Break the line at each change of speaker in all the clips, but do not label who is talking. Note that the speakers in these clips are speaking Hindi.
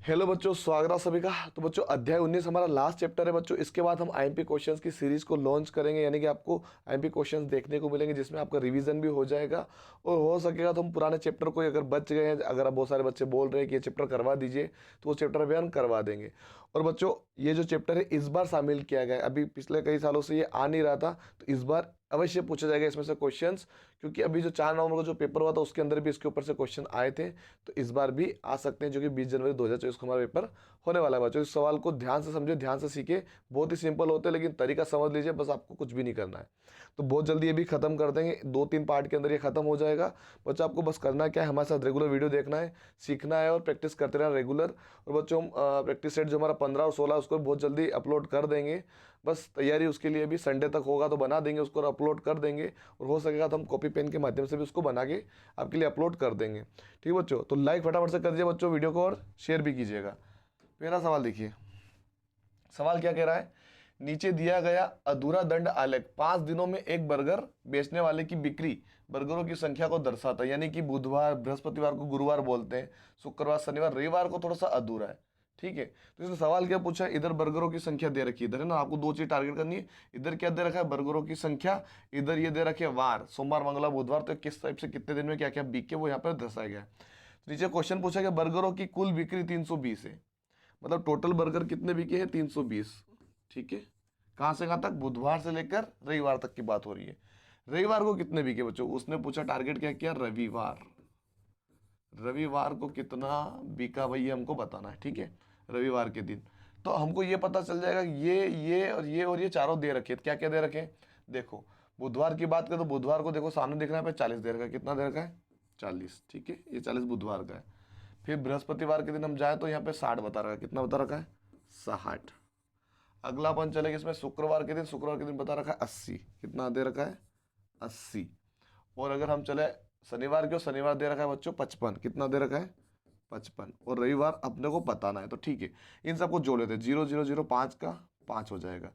हेलो बच्चों, स्वागत है सभी का। तो बच्चों अध्याय 19 हमारा लास्ट चैप्टर है बच्चों। इसके बाद हम आईएमपी क्वेश्चंस की सीरीज को लॉन्च करेंगे, यानी कि आपको आईएमपी क्वेश्चंस देखने को मिलेंगे जिसमें आपका रिवीजन भी हो जाएगा और हो सकेगा तो हम पुराने चैप्टर को अगर बच गए हैं, अगर आप बहुत सारे बच्चे बोल रहे हैं कि ये चैप्टर करवा दीजिए तो वो चैप्टर अभी हम करवा देंगे। और बच्चों ये जो चैप्टर है इस बार शामिल किया गया है, अभी पिछले कई सालों से ये आ नहीं रहा था, तो इस बार अवश्य पूछा जाएगा इसमें से क्वेश्चंस, क्योंकि अभी जो 4 नवंबर का जो पेपर हुआ था उसके अंदर भी इसके ऊपर से क्वेश्चन आए थे, तो इस बार भी आ सकते हैं, जो कि 20 जनवरी 2024 को हमारा पेपर होने वाला है बच्चों। इस सवाल को ध्यान से समझे, ध्यान से सीखे, बहुत ही सिंपल होते हैं लेकिन तरीका समझ लीजिए, बस आपको कुछ भी नहीं करना है। तो बहुत जल्दी ये भी खत्म कर देंगे, 2-3 पार्ट के अंदर ये खत्म हो जाएगा बच्चों। आपको बस करना क्या है, हमारे साथ रेगुलर वीडियो देखना है, सीखना है और प्रैक्टिस करते रहना रेगुलर। और बच्चों हम प्रैक्टिस सेट जो हमारा 15 और 16 उसको बहुत जल्दी अपलोड कर देंगे, बस तैयारी उसके लिए भी संडे तक होगा तो बना देंगे उसको और अपलोड कर देंगे, और हो सकेगा तो हम कॉपी पेन के माध्यम से भी उसको बना के आपके लिए अपलोड कर देंगे। ठीक बच्चों, तो लाइक फटाफट से कर दीजिए बच्चों वीडियो को और शेयर भी कीजिएगा। पहला सवाल देखिए, सवाल क्या कह रहा है, नीचे दिया गया अधूरा दंड आलेख 5 दिनों में एक बर्गर बेचने वाले की बिक्री बर्गरों की संख्या को दर्शाता है। यानी कि बुधवार, बृहस्पतिवार को गुरुवार बोलते हैं, शुक्रवार, शनिवार, रविवार को थोड़ा सा अधूरा है। ठीक है, तो इसने सवाल क्या पूछा है, इधर बर्गरों की संख्या दे रखी है, इधर है ना, आपको 2 चीज टारगेट करनी है। इधर क्या दे रखा है, बर्गरों की संख्या, इधर ये दे रखे है वार, सोमवार, मंगलवार, बुधवार, तो किस टाइप से कितने दिन में क्या क्या बिके वो यहाँ पर दर्शाया गया है। तो नीचे क्वेश्चन पूछा गया, बर्गरों की कुल बिक्री 320 है, मतलब टोटल बर्गर कितने बिके हैं, 320। ठीक है, कहां से कहां तक, बुधवार से लेकर रविवार तक की बात हो रही है। रविवार को कितने बिके बच्चों, उसने पूछा, टारगेट क्या किया, रविवार, रविवार को कितना बिका भाई ये हमको बताना है। ठीक है, रविवार के दिन तो हमको ये पता चल जाएगा, ये और ये और ये चारों दे रखे, क्या क्या दे रखे हैं, देखो बुधवार की बात करें तो बुधवार को देखो सामने दिख रहा है 40 दे रखा है, कितना दे रखा है, 40। ठीक है, ये 40 बुधवार का है। फिर बृहस्पतिवार के दिन हम जाए तो यहाँ पे 60 बता रखा है, कितना बता रखा है, 60। अगला अपन चलेगा इसमें शुक्रवार के दिन, शुक्रवार के दिन बता रखा है 80, कितना दे रखा है, 80। और अगर हम चले शनिवार के, शनिवार दे रखा है बच्चों 55, कितना दे रखा है, 55। और रविवार अपने को बताना है, तो ठीक है इन सबको जोड़ लेते हैं, 0 0 0 5 का 5 हो जाएगा,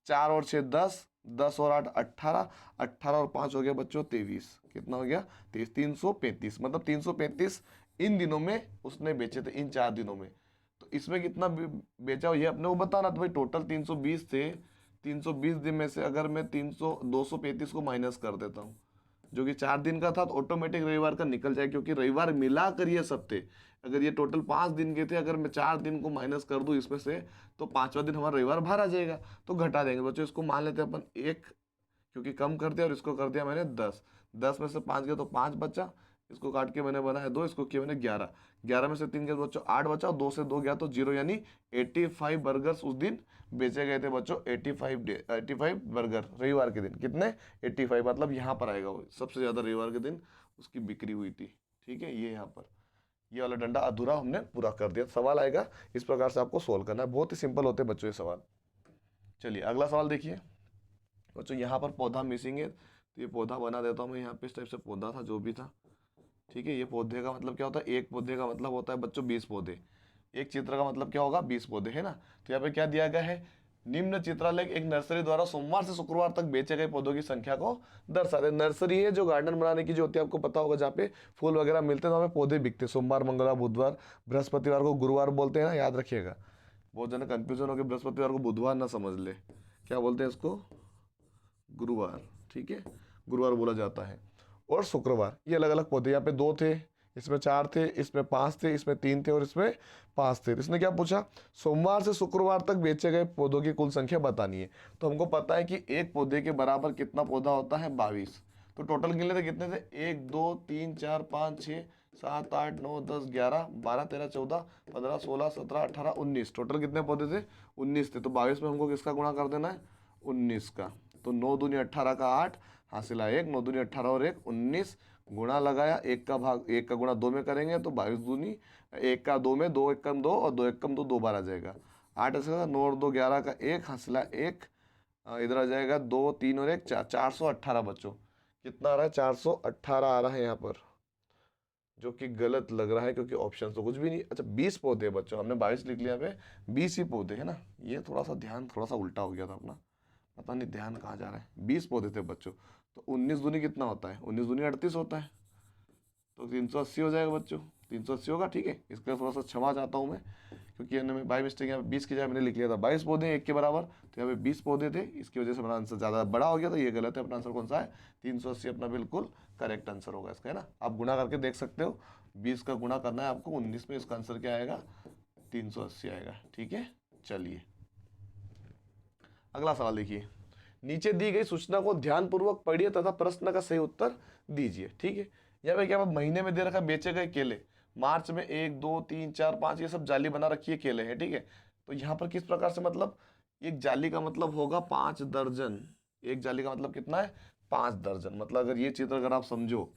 4 और 6 10, 10 और 8 18, 18 और 5 हो गया बच्चों 23, कितना हो गया 23, 335, मतलब 335 इन दिनों में उसने बेचे थे, इन 4 दिनों में। तो इसमें कितना बेचा हो ये अपने को बताना, तो भाई टोटल 320 थे, 320 दिन में से अगर मैं 235 को माइनस कर देता हूँ, जो कि 4 दिन का था, तो ऑटोमेटिक रविवार का निकल जाए, क्योंकि रविवार मिला कर ये सब थे। अगर ये टोटल 5 दिन के थे, अगर मैं 4 दिन को माइनस कर दूं इसमें से, तो 5वां दिन हमारा रविवार बाहर आ जाएगा, तो घटा देंगे बच्चों। इसको मान लेते हैं अपन 1, क्योंकि कम कर दिया, और इसको कर दिया मैंने 10, 10 में से 5 गया तो 5 बचा, इसको काट के मैंने बनाया 2, इसको किया मैंने 11, 11 में से 3 गया तो बच्चों 8 बचा, 2 से 2 गया तो 0, यानी 85 बर्गर्स उस दिन बेचे गए थे बच्चों। 85 बर्गर रविवार के दिन, कितने, 85, मतलब यहाँ पर आएगा वो सबसे ज़्यादा रविवार के दिन उसकी बिक्री हुई थी। ठीक है, ये यहाँ पर ये वाला डंडा अधूरा हमने पूरा कर दिया। सवाल आएगा इस प्रकार से आपको सोल्व करना है, बहुत ही सिंपल होते हैं बच्चों ये सवाल। चलिए अगला सवाल देखिए बच्चों, यहाँ पर पौधा मिसिंग है, तो ये पौधा बना देता हूँ मैं, यहाँ पे इस टाइप से पौधा था जो भी था। ठीक है, ये पौधे का मतलब क्या होता है, एक पौधे का मतलब होता है बच्चों 20 पौधे, एक चित्र का मतलब क्या होगा, 20 पौधे, है ना। तो यहाँ पे क्या दिया गया है, निम्न चित्रालेख एक नर्सरी द्वारा सोमवार से शुक्रवार तक बेचे गए पौधों की संख्या को दर्शाते हैं। नर्सरी है जो गार्डन बनाने की जो होती है, आपको पता होगा, जहाँ पे फूल वगैरह मिलते हैं, तो वहाँ पे पौधे बिकते हैं। सोमवार, मंगलवार, बुधवार, बृहस्पतिवार को गुरुवार बोलते हैं ना, याद रखिएगा। बहुत जना कंफ्यूजन हो गया, बृहस्पतिवार को बुधवार ना समझ ले, क्या बोलते हैं इसको, गुरुवार। ठीक है, गुरुवार बोला जाता है। और शुक्रवार, ये अलग अलग पौधे, यहाँ पे 2 थे, इसमें 4 थे, इसमें 5 थे, इसमें 3 थे और इसमें 5 थे। तो इसने क्या पूछा, सोमवार से शुक्रवार तक बेचे गए पौधों की कुल संख्या बतानी है। तो हमको पता है कि एक पौधे के बराबर कितना पौधा होता है, 22। तो टोटल गिन लेते कितने थे, 1 2 3 4 5 6 7 8 9 10 11 12 13 14 15 16 17 18 19, टोटल कितने पौधे थे, 19 थे। तो 22 में हमको किसका गुणा कर देना है, 19 का। तो 9 दूनी 18 का 8 हासिल आया 1, 9 दूनी 18 और 1 19, गुणा लगाया, 1 का भाग, 1 का गुणा 2 में करेंगे तो 22 दूनी, 1 का 2 में, 2 एकम 2 और 2 एकम 2, 2 बार आ जाएगा 8, ऐसे 9 और 2 11 का 1 हासिला 1, इधर आ जाएगा 2 3 और 1 4, 418 बच्चों। कितना आ रहा है, 418 आ रहा है यहाँ पर, जो कि गलत लग रहा है क्योंकि ऑप्शन तो कुछ भी नहीं। अच्छा 20 पौधे बच्चों, हमने 22 लिख लिया पे, 20 ही पौधे है ना, ये थोड़ा सा ध्यान थोड़ा सा उल्टा हो गया था अपना, पता नहीं ध्यान कहाँ जा रहा है। 20 पौधे थे बच्चों, तो 19 दूनी कितना होता है, 19 दूनी 38 होता है, तो 380 हो जाएगा बच्चों। 380 होगा, ठीक है। इसके लिए थोड़ा सा क्षमा चाहता हूँ मैं, क्योंकि मैं बाई मिस्टेक यहाँ पे 20 की जगह मैंने लिख लिया था 22 पौधे 1 के बराबर, तो यहाँ पे 20 पौधे थे, इसकी वजह से मेरा आंसर ज़्यादा बड़ा हो गया, तो ये गलत है। अपना आंसर कौन सा है? 380 अपना बिल्कुल करेक्ट आंसर होगा इसका, है ना। आप गुणा करके देख सकते हो, 20 का गुणा करना है आपको 19 में, इसका आंसर क्या आएगा? 380 आएगा, ठीक है। चलिए अगला सवाल देखिए, नीचे दी गई सूचना को ध्यानपूर्वक पढ़िए तथा प्रश्न का सही उत्तर दीजिए, ठीक है। यहाँ पे क्या महीने में दे रखा है बेचे गए केले, मार्च में 1 2 3 4 5 ये सब जाली बना रखी है केले हैं, ठीक है। तो यहाँ पर किस प्रकार से, मतलब एक जाली का मतलब होगा 5 दर्जन, एक जाली का मतलब कितना है? 5 दर्जन। मतलब अगर ये चित्र अगर आप समझो,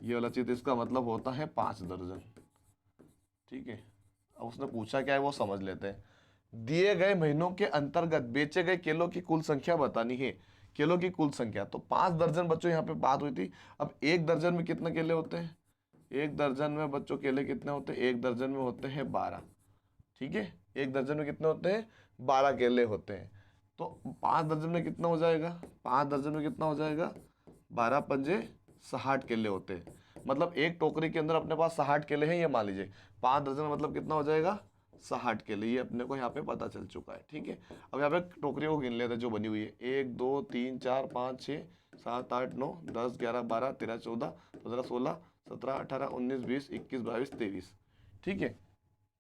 ये वाला चित्र, इसका मतलब होता है 5 दर्जन, ठीक है। अब उसने पूछा क्या है वो समझ लेते हैं। दिए गए महीनों के अंतर्गत बेचे गए केलों की कुल संख्या बतानी है, केलों की कुल संख्या। तो 5 दर्जन बच्चों यहाँ पे बात हुई थी। अब एक दर्जन में कितने केले होते हैं? एक दर्जन में बच्चों केले कितने होते हैं? एक दर्जन में होते हैं 12, ठीक है। एक दर्जन में कितने होते हैं? 12 केले होते हैं। तो 5 दर्जन में कितना हो जाएगा? 5 दर्जन में कितना हो जाएगा? 12 पंजे 60 केले होते हैं। मतलब एक टोकरी के अंदर अपने पास 60 केले हैं, ये मान लीजिए। 5 दर्जन मतलब कितना हो जाएगा? 60 केले, ये अपने को यहाँ पे पता चल चुका है, ठीक है। अब यहाँ पे टोकरी को गिन लेते हैं जो बनी हुई है। 1 2 3 4 5 6 7 8 9 10 11 12 13 14 15 16 17 18 19 20 21 22 23, ठीक है।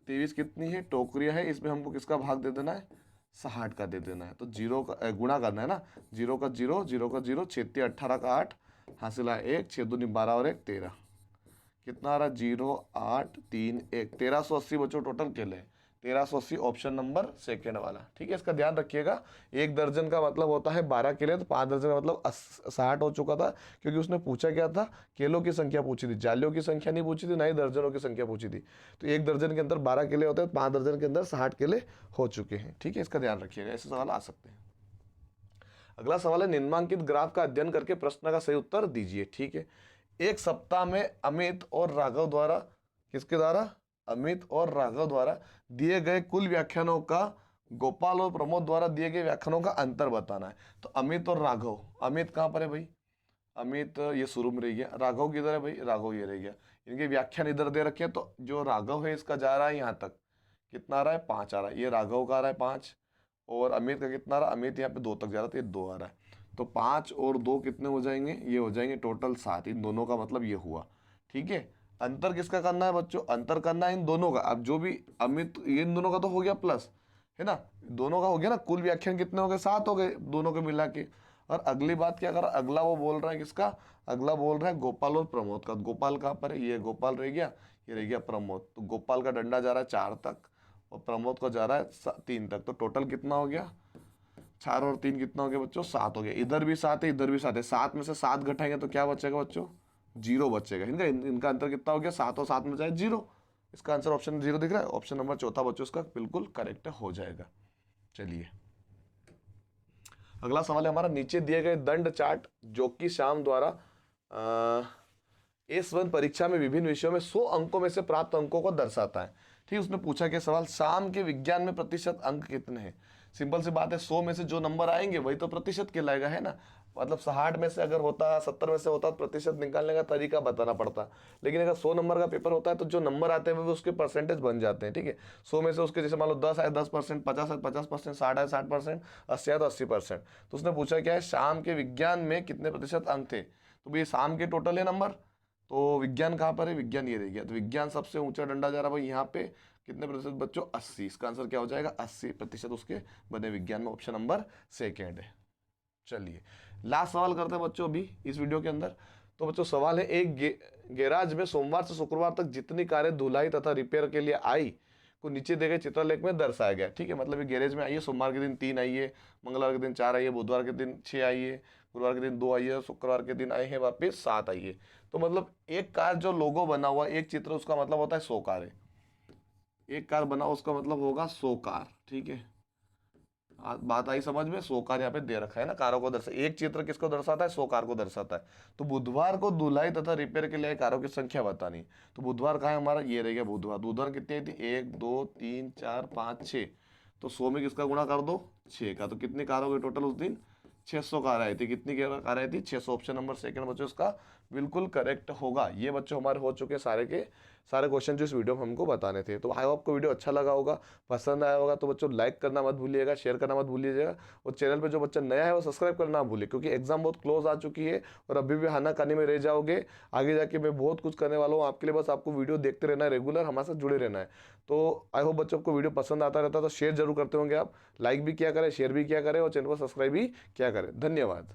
23 कितनी है टोकरियाँ है, इसमें हमको किसका भाग दे देना है? 60 का दे देना है। तो जीरो का गुणा करना है ना, 0 का 0 0 का 0, 6 18 का 8, हासिल है 1, 6 दूनी 12 और 1 13, कितना आ रहा? 0 8 3 1, 1380 बच्चों टोटल केले। 1380 ऑप्शन नंबर सेकेंड वाला, ठीक है। इसका ध्यान रखिएगा, एक दर्जन का मतलब होता है 12 केले, तो 5 दर्जन का मतलब 60 हो चुका था, क्योंकि उसने पूछा क्या था? केलों की संख्या पूछी थी, जालियों की संख्या नहीं पूछी थी, ना ही दर्जनों की संख्या पूछी थी। तो एक दर्जन के अंदर 12 केले होते हैं, 5 दर्जन के अंदर 60 केले हो चुके हैं, ठीक है। इसका ध्यान रखिएगा, ऐसे सवाल आ सकते हैं। अगला सवाल है, निम्नांकित ग्राफ का अध्ययन करके प्रश्न का सही उत्तर दीजिए, ठीक है। एक सप्ताह में अमित और राघव द्वारा, किसके द्वारा? अमित और राघव द्वारा दिए गए कुल व्याख्यानों का गोपाल और प्रमोद द्वारा दिए गए व्याख्यानों का अंतर बताना है। तो अमित और राघव, अमित कहाँ पर है भाई? अमित ये शुरू में रह गया, राघव किधर है भाई? राघव ये रह गया। इनके व्याख्यान इधर दे रखे हैं, तो जो राघव है इसका जा रहा है यहाँ तक, कितना आ रहा है? 5 आ रहा है। ये राघव का आ रहा है 5, और अमित का कितना आ रहा है? अमित यहाँ पे 2 तक जा रहा था, ये 2 आ रहा है। तो 5 और 2 कितने हो जाएंगे? ये हो जाएंगे टोटल 7। इन दोनों का मतलब ये हुआ, ठीक है। अंतर किसका करना है बच्चों? अंतर करना है इन दोनों का। अब जो भी अमित, ये इन दोनों का तो हो गया प्लस, है ना, दोनों का हो गया ना। कुल व्याख्यान कितने हो गए? 7 हो गए दोनों के मिला के। और अगली बात क्या कर, अगला वो बोल रहा है किसका? अगला बोल रहा है गोपाल और प्रमोद का। गोपाल कहाँ पर है? ये गोपाल रह गया, ये रह गया प्रमोद। तो गोपाल का डंडा जा रहा है 4 तक, और प्रमोद को जा रहा है 3 तक। तो टोटल कितना हो गया? 4 और 3 कितना हो गया बच्चों? 7 हो गया। इधर भी 7 है, इधर भी 7 है। 7 में से 7 घटाएंगे तो क्या बचेगा बच्चों? 0 बचेगा। इनका अंतर कितना हो गया? 7 और 7 में जाए 0। इसका आंसर ऑप्शन 0 दिख रहा है। ऑप्शन नंबर चौथा बच्चों इसका बिल्कुल करेक्ट हो जाएगा। चलिए अगला सवाल है हमारा, नीचे दिए गए दंड चार्ट जो कि श्याम द्वारा S1 परीक्षा में विभिन्न विषयों में 100 अंकों में से प्राप्त अंकों को दर्शाता है, ठीक। उसने पूछा कि सवाल, शाम के विज्ञान में प्रतिशत अंक कितने हैं? सिंपल सी बात है, 100 में से जो नंबर आएंगे वही तो प्रतिशत कहलाएगा, है ना। मतलब 60 में से अगर होता, 70 में से होता तो प्रतिशत निकालने का तरीका बताना पड़ता। लेकिन अगर 100 नंबर का पेपर होता है तो जो नंबर आते हैं वो उसके परसेंटेज बन जाते हैं, ठीक है। 100 में से उसके जैसे मान लो 10 आए 10%, 50 आए 50%, 60 आए 60%, 80 आए तो 80%। तो उसने पूछा क्या है, शाम के विज्ञान में कितने प्रतिशत अंक थे? तो भाई शाम के टोटल है नंबर, तो विज्ञान कहाँ पर है? विज्ञान ये रह गया। तो विज्ञान सबसे ऊंचा डंडा जा रहा है भाई यहाँ पे, कितने प्रतिशत बच्चों? 80। इसका आंसर क्या हो जाएगा? 80% उसके बने विज्ञान में। ऑप्शन नंबर सेकेंड है। चलिए लास्ट सवाल करते हैं बच्चों अभी इस वीडियो के अंदर। तो बच्चों सवाल है, एक गैराज में सोमवार से शुक्रवार तक जितनी कारें धुलाई तथा रिपेयर के लिए आई को नीचे दिए गए चित्रलेख में दर्शाया गया, ठीक है। मतलब ये गैरेज में आई है, सोमवार के दिन 3 आई है, मंगलवार के दिन 4 आई है, बुधवार के दिन 6 आई है, गुरुवार के दिन 2 आई है, शुक्रवार के दिन आए हैं वापस 7 आई है। तो मतलब एक कार जो लोगो बना हुआ एक चित्र, उसका मतलब होता है 100 कार है। एक कार बना उसका मतलब होगा 100 कार, ठीक है। बात आई समझ में? 100 कार यहाँ पे दे रखा है ना, कारों को दर्शा, एक चित्र किसको दर्शाता है? 100 कार को दर्शाता है। तो बुधवार को धुलाई तथा रिपेयर के लिए कारों की संख्या बतानी। तो बुधवार कहाँ है हमारा? ये रह गया बुधवार। बुधवार कितनी आई थी? 1 2 3 4 5 6। तो 100 में किसका गुणा कर दो? 6 का। तो कितनी कार हो गई टोटल उस दिन? 600 कार आई थी। कितनी कार आई थी? 600। ऑप्शन नंबर सेकंड बच्चों इसका बिल्कुल करेक्ट होगा। ये बच्चों हमारे हो चुके सारे के सारे क्वेश्चन जो इस वीडियो में हमको बताने थे। तो आई होप आपको वीडियो अच्छा लगा होगा, पसंद आया होगा। तो बच्चों लाइक करना मत भूलिएगा, शेयर करना मत भूलिएगा, और चैनल पे जो बच्चा नया है वो सब्सक्राइब करना ना भूलिए, क्योंकि एग्जाम बहुत क्लोज आ चुकी है और अभी भी खाना खाने में रह जाओगे। आगे जाके मैं बहुत कुछ करने वाला हूँ आपके लिए, बस आपको वीडियो देखते रहना है, रेगुलर हमारे साथ जुड़े रहना है। तो आई होप बच्चों को वीडियो पसंद आता रहता है, तो शेयर जरूर करते होंगे आप, लाइक भी किया करें, शेयर भी किया करें और चैनल को सब्सक्राइब भी किया करें। धन्यवाद।